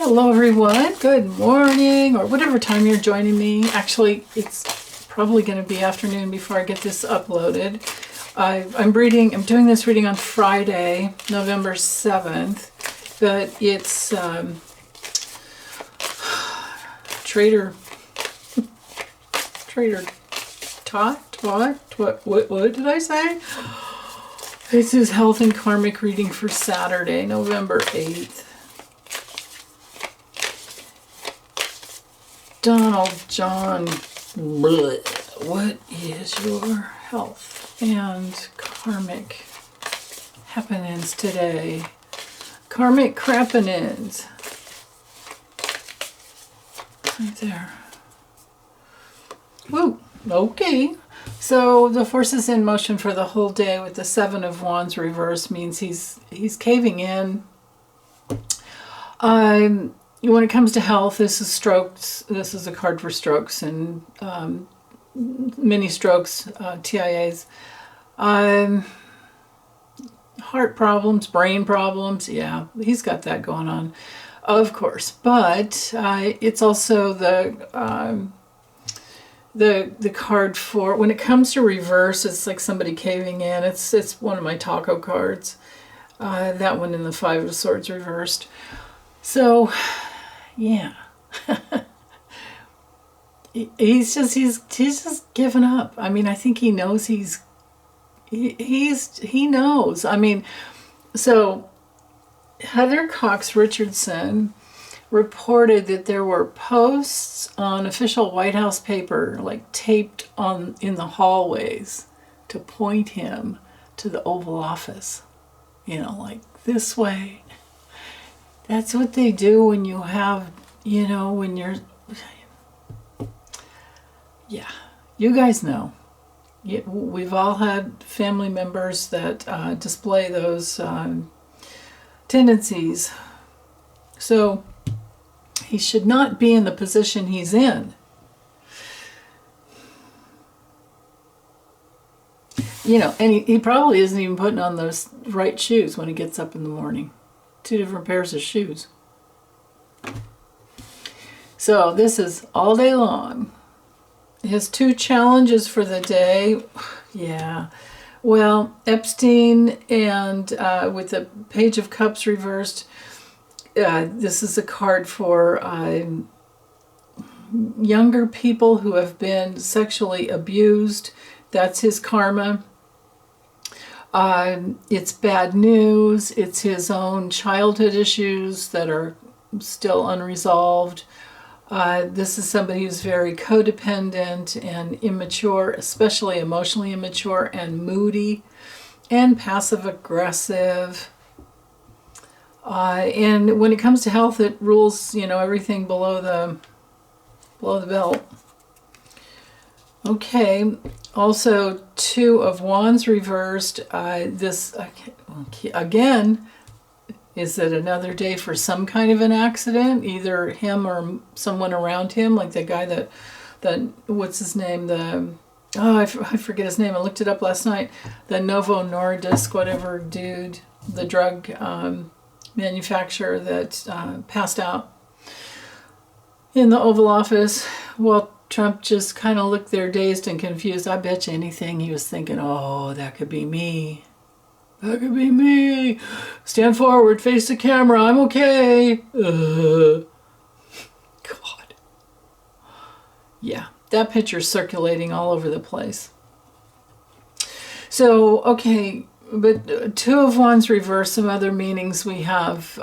Hello everyone, good morning, or whatever time you're joining me. Actually, it's probably going to be afternoon before I get this uploaded. I'm doing this reading on Friday, November 7th, but it's Trader what did I say? This is Health and Karmic reading for Saturday, November 8th. Donald John, what is your health and karmic happenings today? Karmic crappenings. Right there. Woo, okay. So the force is in motion for the whole day with the Seven of Wands reversed means he's caving in. When it comes to health, this is strokes. This is a card for strokes and mini strokes, TIAs. Heart problems, brain problems. Yeah, he's got that going on, of course. But it's also the card for when it comes to reverse. It's like somebody caving in. It's one of my taco cards. That one in the Five of Swords reversed. So. Yeah. he's just given up. I mean, I think he knows he knows. I mean, so Heather Cox Richardson reported that there were posts on official White House paper like taped in the hallways to point him to the Oval Office. Like this way. That's what they do when you have, when you're, yeah, you guys know. We've all had family members that display those tendencies. So he should not be in the position he's in. And he probably isn't even putting on those right shoes when he gets up in the morning. 2 different pairs of shoes. So this is all day long. His 2 challenges for the day. Yeah. Well, Epstein and with the Page of Cups reversed, this is a card for younger people who have been sexually abused. That's his karma. It's bad news. It's his own childhood issues that are still unresolved. This is somebody who's very codependent and immature, especially emotionally immature and moody and passive aggressive. And when it comes to health, it rules, everything below the belt. Okay. Also, 2 of Wands reversed. This, again, is it another day for some kind of an accident? Either him or someone around him, like the guy that what's his name? I forget his name. I looked it up last night. The Novo Nordisk, whatever dude, the drug manufacturer that passed out in the Oval Office. Well, Trump just kind of looked there dazed and confused. I bet you anything he was thinking, oh, that could be me. That could be me. Stand forward, face the camera, I'm okay. God. Yeah, that picture's circulating all over the place. So, okay, but 2 of Wands reverse, some other meanings we have.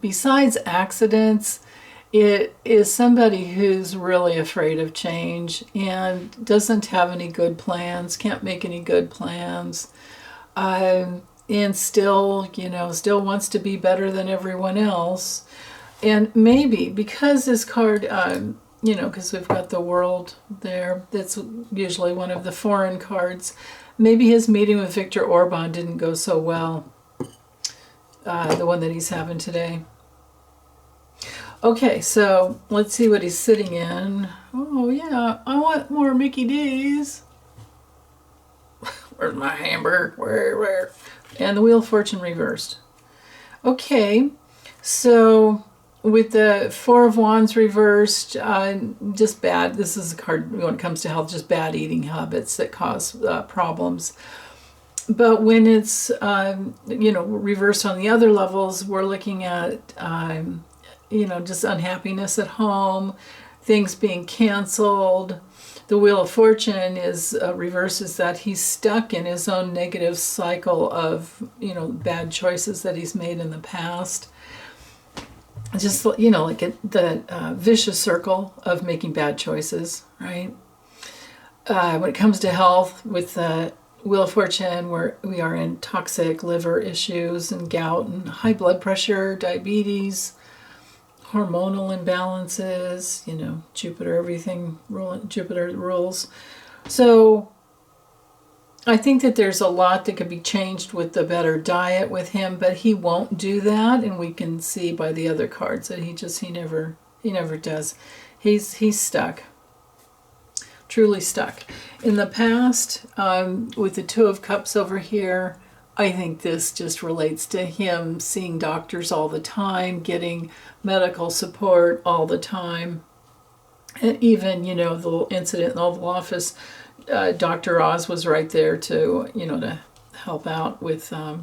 Besides accidents, it is somebody who's really afraid of change and doesn't have any good plans, can't make any good plans, and still wants to be better than everyone else. And maybe because this card, because we've got the World there, that's usually one of the foreign cards, maybe his meeting with Viktor Orban didn't go so well, the one that he's having today. Okay, so let's see what he's sitting in. Oh yeah, I want more Mickey D's. Where's my hamburger? Where? And the Wheel of Fortune reversed. Okay, So with the Four of Wands reversed, just bad. This is a card when it comes to health, just bad eating habits that cause problems. But when it's reversed on the other levels, we're looking at just unhappiness at home, things being canceled. The Wheel of Fortune is reverses that he's stuck in his own negative cycle of bad choices that he's made in the past. Just like the vicious circle of making bad choices, right? When it comes to health, with the Wheel of Fortune, where we are in toxic liver issues and gout and high blood pressure, diabetes, hormonal imbalances, Jupiter, Jupiter rules. So I think that there's a lot that could be changed with the better diet with him, but he won't do that, and we can see by the other cards that he never does. He's stuck. Truly stuck. In the past, with the Two of Cups over here, I think this just relates to him seeing doctors all the time, getting medical support all the time. And even, the little incident in the Oval Office, Dr. Oz was right there to help out with the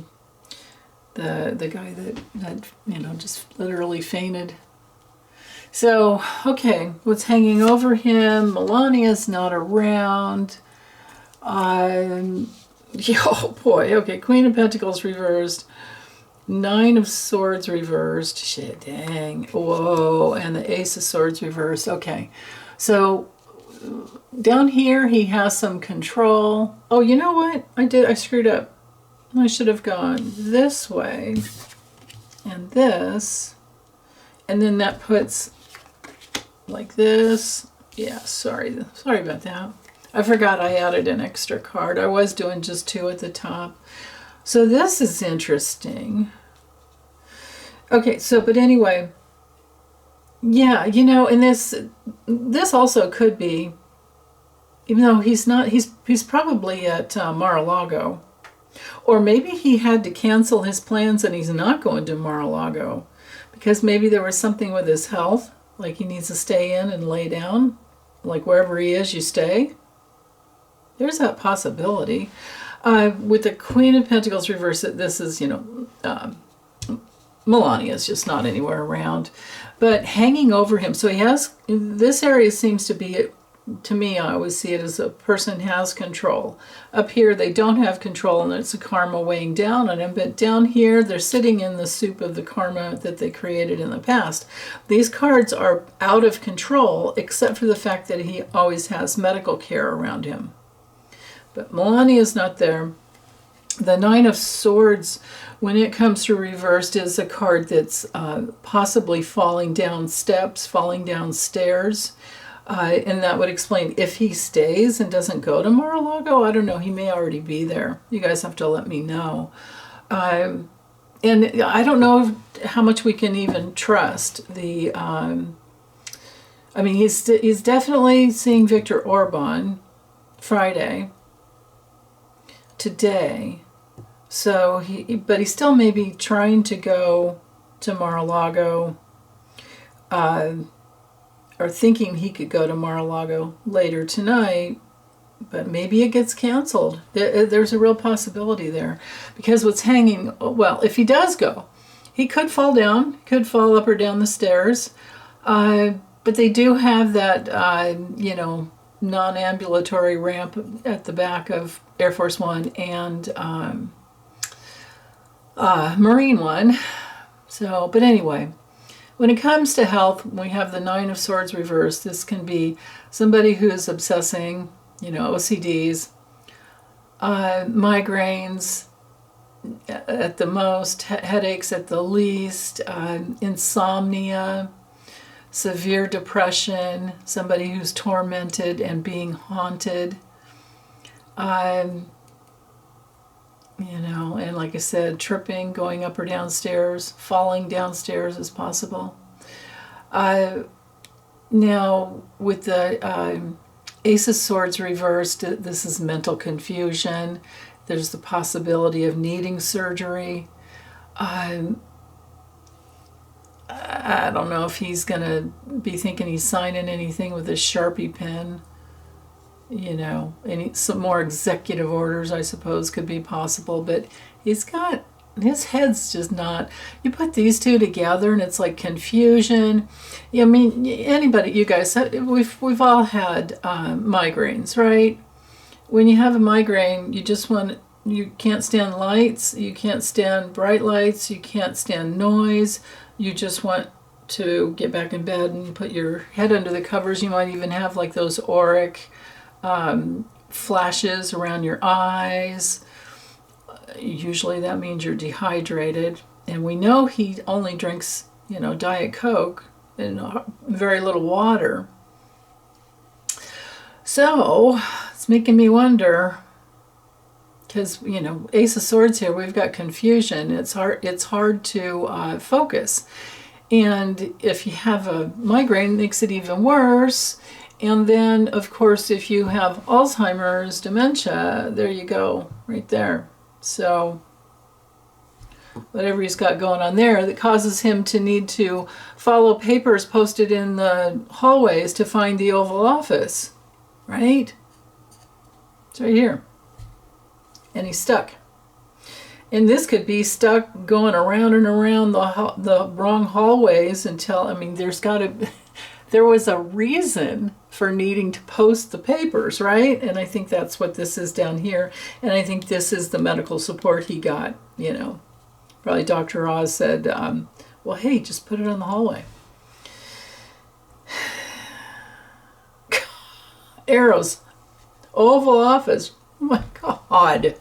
guy that just literally fainted. So, okay, what's hanging over him? Melania's not around. Oh boy, okay, Queen of Pentacles reversed. Nine of Swords reversed. Shit, dang. Whoa, and the Ace of Swords reversed. Okay, so down here he has some control. Oh, you know what? I screwed up. I should have gone this way and this. And then that puts like this. Yeah, sorry about that. I forgot I added an extra card. I was doing just two at the top. So this is interesting. Okay, so but anyway, yeah, and this also could be, even though he's not, he's probably at Mar-a-Lago, or maybe he had to cancel his plans and he's not going to Mar-a-Lago because maybe there was something with his health, like he needs to stay in and lay down, like wherever he is, you stay. There's that possibility. With the Queen of Pentacles reversed, this is, Melania is just not anywhere around. But hanging over him, so he has, this area seems to be, to me, I always see it as a person has control. Up here, they don't have control, and it's a karma weighing down on him. But down here, they're sitting in the soup of the karma that they created in the past. These cards are out of control, except for the fact that he always has medical care around him. But Melania is not there. The Nine of Swords, when it comes to reversed, is a card that's possibly falling down steps, falling down stairs. And that would explain if he stays and doesn't go to Mar-a-Lago. I don't know. He may already be there. You guys have to let me know. And I don't know how much we can even trust the... he's definitely seeing Viktor Orban Friday. Today. So but he still may be trying to go to Mar-a-Lago, or thinking he could go to Mar-a-Lago later tonight, but maybe it gets canceled. There's a real possibility there, because what's hanging, well, if he does go, he could fall down, could fall up or down the stairs, but they do have that, non-ambulatory ramp at the back of Air Force One and Marine One. So, but anyway, when it comes to health, we have the Nine of Swords reversed. This can be somebody who is obsessing, OCDs, migraines at the most, headaches at the least, insomnia, severe depression, somebody who's tormented and being haunted. And like I said, tripping, going up or downstairs, falling downstairs is possible. Now, with the Ace of Swords reversed, this is mental confusion. There's the possibility of needing surgery. I don't know if he's going to be thinking he's signing anything with a Sharpie pen. You know, some more executive orders, I suppose, could be possible. But his head's just not. You put these two together, and it's like confusion. I mean, anybody, you guys, we've all had migraines, right? When you have a migraine, you can't stand lights, you can't stand bright lights, you can't stand noise. You just want to get back in bed and put your head under the covers. You might even have like those auric flashes around your eyes. Usually that means you're dehydrated. And we know he only drinks, Diet Coke and very little water. So it's making me wonder, because, Ace of Swords here, we've got confusion. It's hard to focus. And if you have a migraine, it makes it even worse. And then, of course, if you have Alzheimer's, dementia, there you go, right there. So whatever he's got going on there that causes him to need to follow papers posted in the hallways to find the Oval Office, right? It's right here. And he's stuck. And this could be stuck going around and around the wrong hallways until, there was a reason for needing to post the papers, right? And I think that's what this is down here. And I think this is the medical support he got, Probably Dr. Oz said, well, hey, just put it on the hallway. Arrows. Oval Office. Oh my God.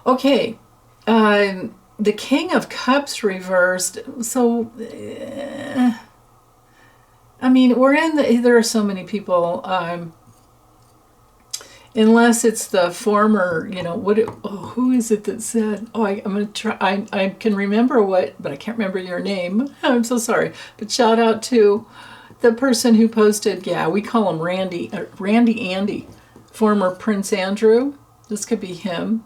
Okay. The King of Cups reversed. So, there are so many people, unless it's the former, who is it that said, I'm going to try, I can remember but I can't remember your name. I'm so sorry. But shout out to the person who posted, we call him Randy Andy, former Prince Andrew. This could be him.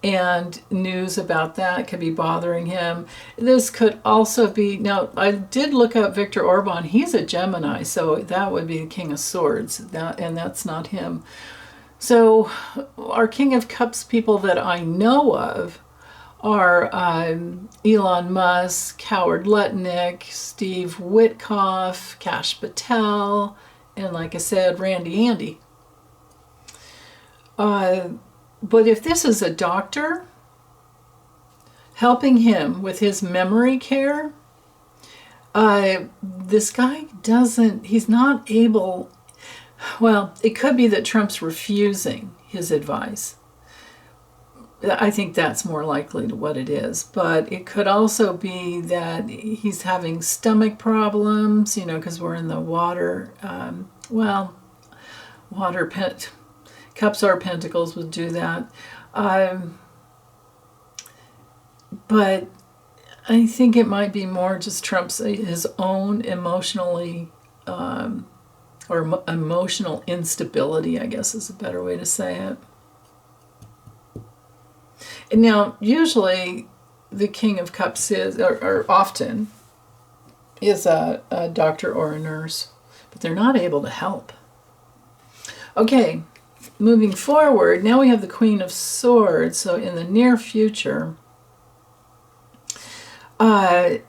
And news about that could be bothering him. This could also be, now I did look up Viktor Orban. He's a Gemini, so that would be the King of Swords, and that's not him. So our King of Cups people that I know of are Elon Musk, Howard Lutnick, Steve Witkoff, Kash Patel, and like I said, Randy Andy. But if this is a doctor helping him with his memory care, this guy he's not able, it could be that Trump's refusing his advice. I think that's more likely to what it is. But it could also be that he's having stomach problems, because we're in the water. Cups are pentacles would do that. But I think it might be more just his own emotional instability, I guess is a better way to say it. And now, usually, the King of Cups often is a doctor or a nurse, but they're not able to help. Okay. Moving forward, now we have the Queen of Swords. So in the near future, it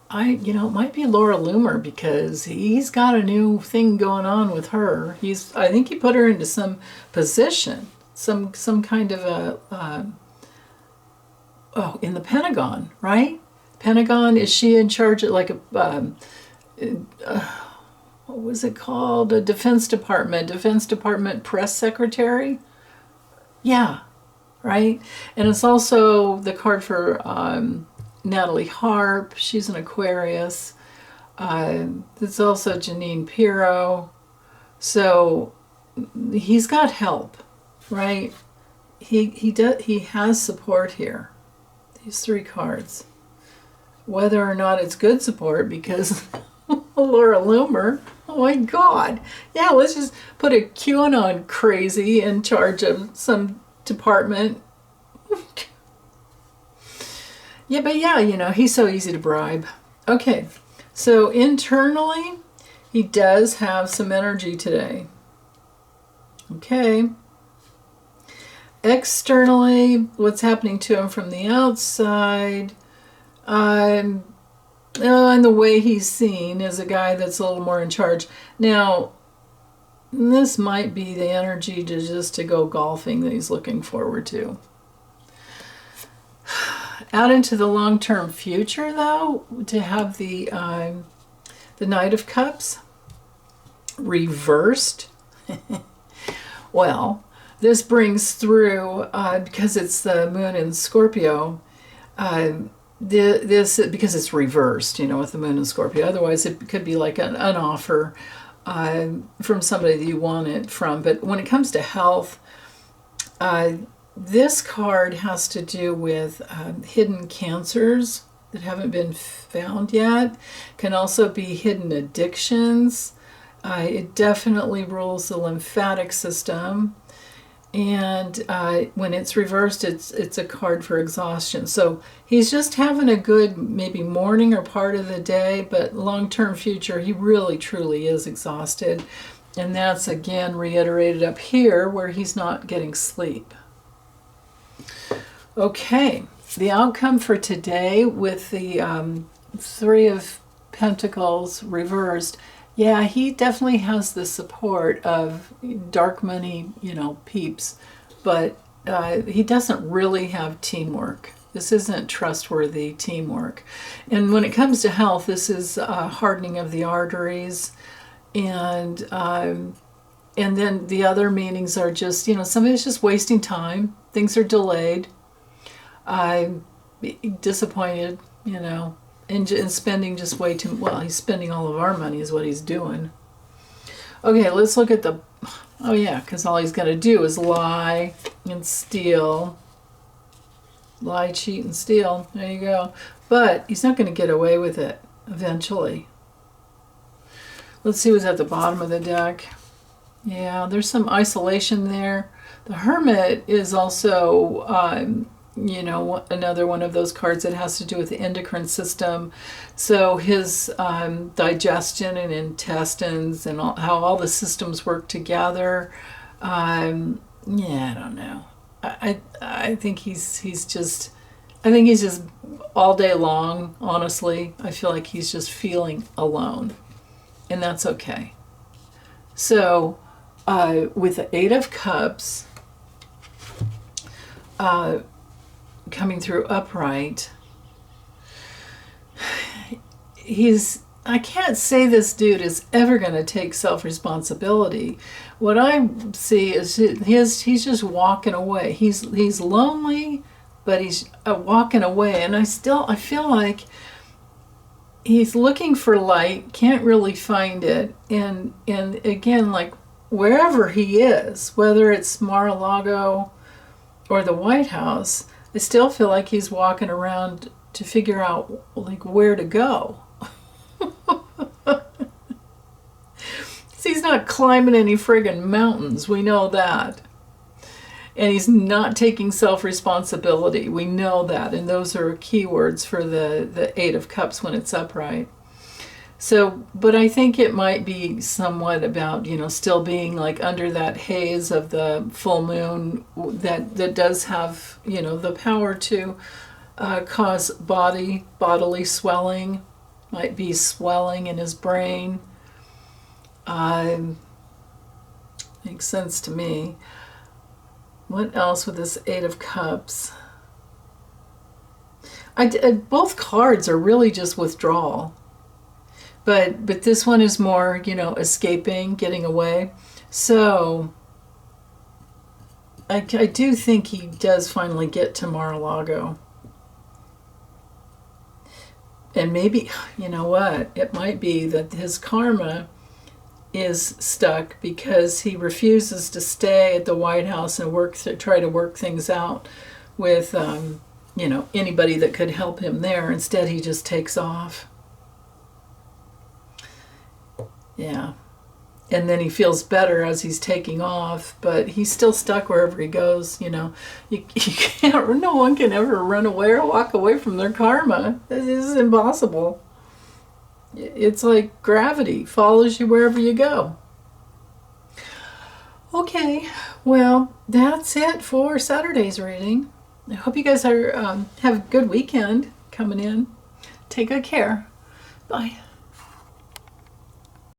might be Laura Loomer, because he's got a new thing going on with her. I think he put her into some position, some kind of in the Pentagon, right? Pentagon, is she in charge of what was it called? A Defense Department press secretary? Yeah, right? And it's also the card for Natalie Harp. She's an Aquarius. It's also Janine Pirro. So he's got help, right? He has support here. These three cards. Whether or not it's good support, because Laura Loomer, oh my God. Yeah, let's just put a QAnon crazy in charge of some department. But he's so easy to bribe. Okay, so internally, he does have some energy today. Okay. Externally, what's happening to him from the outside, and the way he's seen is a guy that's a little more in charge. Now, this might be the energy to go golfing that he's looking forward to. Out into the long-term future, though, to have the Knight of Cups reversed. Well, this brings through, because it's the moon in Scorpio, this because it's reversed, with the moon in Scorpio. Otherwise, it could be like an offer from somebody that you want it from. But when it comes to health, this card has to do with hidden cancers that haven't been found yet. Can also be hidden addictions. It definitely rules the lymphatic system. And when it's reversed, it's a card for exhaustion. So he's just having a good maybe morning or part of the day, but long-term future, he really truly is exhausted. And that's again reiterated up here where he's not getting sleep. Okay, the outcome for today with the Three of Pentacles reversed. Yeah, he definitely has the support of dark money, peeps, but he doesn't really have teamwork. This isn't trustworthy teamwork. And when it comes to health, this is hardening of the arteries, and then the other meanings are just, somebody's just wasting time. Things are delayed. I'm disappointed, and spending just way too well. He's spending all of our money is what he's doing. Okay, let's look at because all he's going to do is lie and steal. Lie, cheat, and steal. There you go. But he's not going to get away with it eventually. Let's see what's at the bottom of the deck. Yeah, there's some isolation there. The Hermit is also another one of those cards that has to do with the endocrine system. So his digestion and intestines and how all the systems work together. I don't know. I think he's just all day long, honestly. I feel like he's just feeling alone. And that's okay. So with the Eight of Cups, coming through upright, I can't say this dude is ever going to take self-responsibility. What I see is he's just walking away. He's lonely, but he's walking away, and I feel like he's looking for light, can't really find it, and again, like wherever he is, whether it's Mar-a-Lago or the White House, I still feel like he's walking around to figure out like where to go. He's not climbing any friggin' mountains, we know that. And he's not taking self-responsibility, we know that. And those are keywords for the Eight of Cups when it's upright. So, but I think it might be somewhat about, still being like under that haze of the full moon that does have, the power to cause bodily swelling, might be swelling in his brain. Makes sense to me. What else with this Eight of Cups? Both cards are really just withdrawal. But this one is more, escaping, getting away. So I do think he does finally get to Mar-a-Lago. And maybe, you know what? It might be that his karma is stuck because he refuses to stay at the White House and try to work things out with, anybody that could help him there. Instead, he just takes off. Yeah. And then he feels better as he's taking off, but he's still stuck wherever he goes. You can't, no one can ever run away or walk away from their karma. This is impossible. It's like gravity, follows you wherever you go. Okay, well, that's it for Saturday's reading. I hope you guys are have a good weekend coming in. Take good care. Bye.